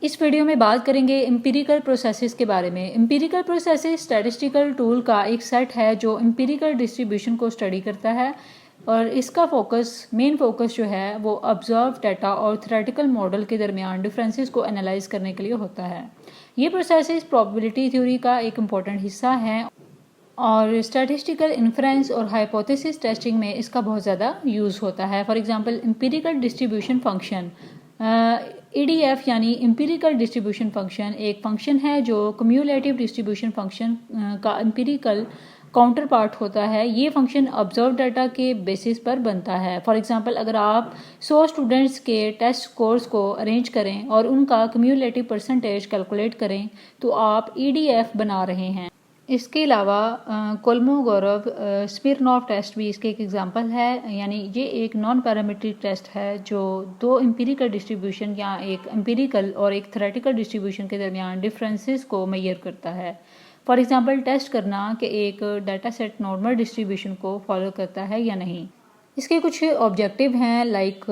इस वीडियो में बात करेंगे एम्पिरिकल प्रोसेसेस के बारे में। एम्पिरिकल प्रोसेसेस स्टैटिस्टिकल टूल का एक सेट है जो एम्पिरिकल डिस्ट्रीब्यूशन को स्टडी करता है और इसका मेन फोकस जो है वो ऑब्जर्व डाटा और थ्योरेटिकल मॉडल के दरमियान डिफरेंसेस को एनालाइज करने के लिए होता है। ये प्रोसेसेस प्रोबेबिलिटी थ्योरी का एक इम्पॉर्टेंट हिस्सा है और स्टैटिस्टिकल इन्फ्रेंस और हाइपोथेसिस टेस्टिंग में इसका बहुत ज़्यादा यूज़ होता है। For example empirical distribution function EDF यानी एम्पिरिकल डिस्ट्रीब्यूशन फंक्शन एक फंक्शन है जो क्यूमुलेटिव डिस्ट्रीब्यूशन फंक्शन का एम्पिरिकल काउंटर पार्ट होता है। ये फंक्शन ऑब्जर्व डाटा के बेसिस पर बनता है। फॉर एग्जांपल अगर आप 100 स्टूडेंट्स के टेस्ट स्कोर्स को अरेंज करें और उनका क्यूमुलेटिव परसेंटेज कैलकुलेट करें तो आप EDF बना रहे हैं। इसके अलावा कोलमोगोरोव स्मिरनॉफ टेस्ट भी इसके एक एग्जांपल है, यानी ये एक नॉन पैरामीट्रिक टेस्ट है जो दो एम्पिरिकल डिस्ट्रीब्यूशन या एक एम्पिरिकल और एक थ्योरेटिकल डिस्ट्रीब्यूशन के दरमियान डिफरेंसेस को मेजर करता है। फॉर एग्जांपल टेस्ट करना कि एक डाटा सेट नॉर्मल डिस्ट्रीब्यूशन को फॉलो करता है या नहीं। इसके कुछ ऑब्जेक्टिव हैं लाइक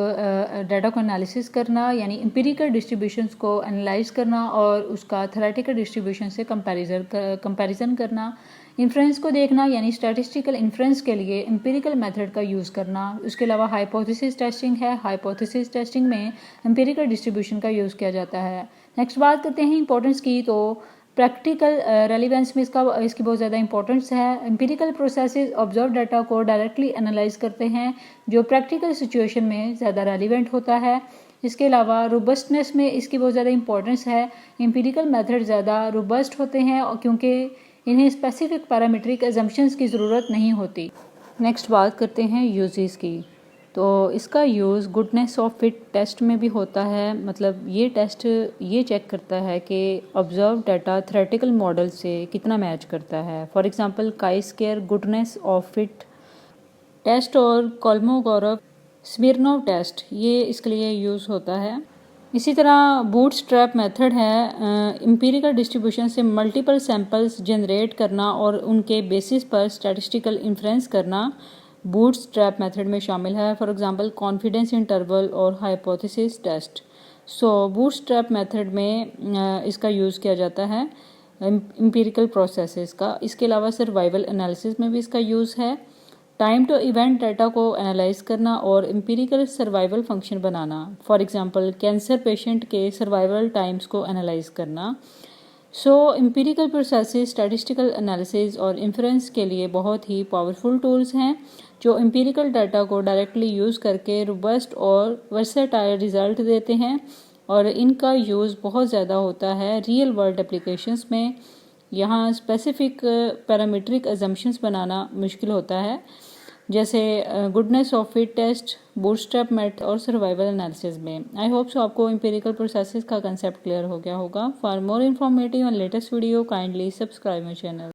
डाटा को एनालिसिस करना यानी एम्पिरिकल डिस्ट्रीब्यूशंस को एनालाइज करना और उसका थ्योरेटिकल डिस्ट्रीब्यूशन से कंपैरिजन करना, इन्फ्रेंस को देखना यानी स्टैटिस्टिकल इन्फ्रेंस के लिए एम्पिरिकल मेथड का यूज़ करना। उसके अलावा हाइपोथेसिस टेस्टिंग है। हाइपोथेसिस टेस्टिंग में एम्पिरिकल डिस्ट्रीब्यूशन का यूज़ किया जाता है। नेक्स्ट बात करते हैं इंपॉर्टेंस की, तो प्रैक्टिकल रेलिवेंस में इसकी बहुत ज़्यादा इंपॉर्टेंस है। एम्पिरिकल प्रोसेसेस ऑब्जर्व डाटा को डायरेक्टली एनालाइज करते हैं जो प्रैक्टिकल सिचुएशन में ज़्यादा रेलिवेंट होता है। इसके अलावा रोबस्टनेस में इसकी बहुत ज़्यादा इंपॉर्टेंस है। एम्पिरिकल मेथड ज़्यादा रोबस्ट होते हैं और क्योंकि इन्हें स्पेसिफिक पैरामीट्रिक एजम्पशंस की ज़रूरत नहीं होती। नेक्स्ट बात करते हैं यूजेस की, तो इसका use goodness of fit test में भी होता है। मतलब ये टेस्ट ये चेक करता है कि ऑब्जर्व डाटा थ्योरेटिकल मॉडल से कितना मैच करता है। For example chi square goodness of fit test और कोलमोगोरोव स्मिरनॉव टेस्ट ये इसके लिए यूज़ होता है। इसी तरह बूटस्ट्रैप मेथड है, एम्पिरिकल डिस्ट्रीब्यूशन से मल्टीपल सैंपल्स जनरेट करना और उनके बेसिस पर स्टैटिस्टिकल इन्फ्रेंस करना बूटस्ट्रैप मेथड में शामिल है। फॉर एग्जांपल कॉन्फिडेंस इंटरवल और हाइपोथेसिस टेस्ट। सो बूटस्ट्रैप मेथड में इसका यूज़ किया जाता है एम्पिरिकल प्रोसेसेस का। इसके अलावा सर्वाइवल एनालिसिस में भी इसका यूज़ है। टाइम टू इवेंट डाटा को एनालाइज करना और empirical survival function banana. For example cancer patient के सर्वाइवल टाइम्स को एनालाइज करना। सो एम्पिरिकल प्रोसेसेस स्टैटिस्टिकल एनालिसिस और इन्फ्रेंस के लिए बहुत ही पावरफुल टूल्स हैं जो एम्पिरिकल डाटा को डायरेक्टली यूज़ करके रोबस्ट और वर्सेटाइल रिजल्ट देते हैं और इनका यूज़ बहुत ज़्यादा होता है रियल वर्ल्ड एप्लीकेशंस में। यहाँ स्पेसिफिक पैरामीट्रिक अजम्पशंस बनाना मुश्किल होता है, जैसे goodness of fit test, bootstrap method और सर्वाइवल एनालिसिस में। आई होप सो आपको एम्पिरिकल प्रोसेसेस का कंसेप्ट क्लियर हो गया होगा। For more informative and latest video kindly subscribe my channel.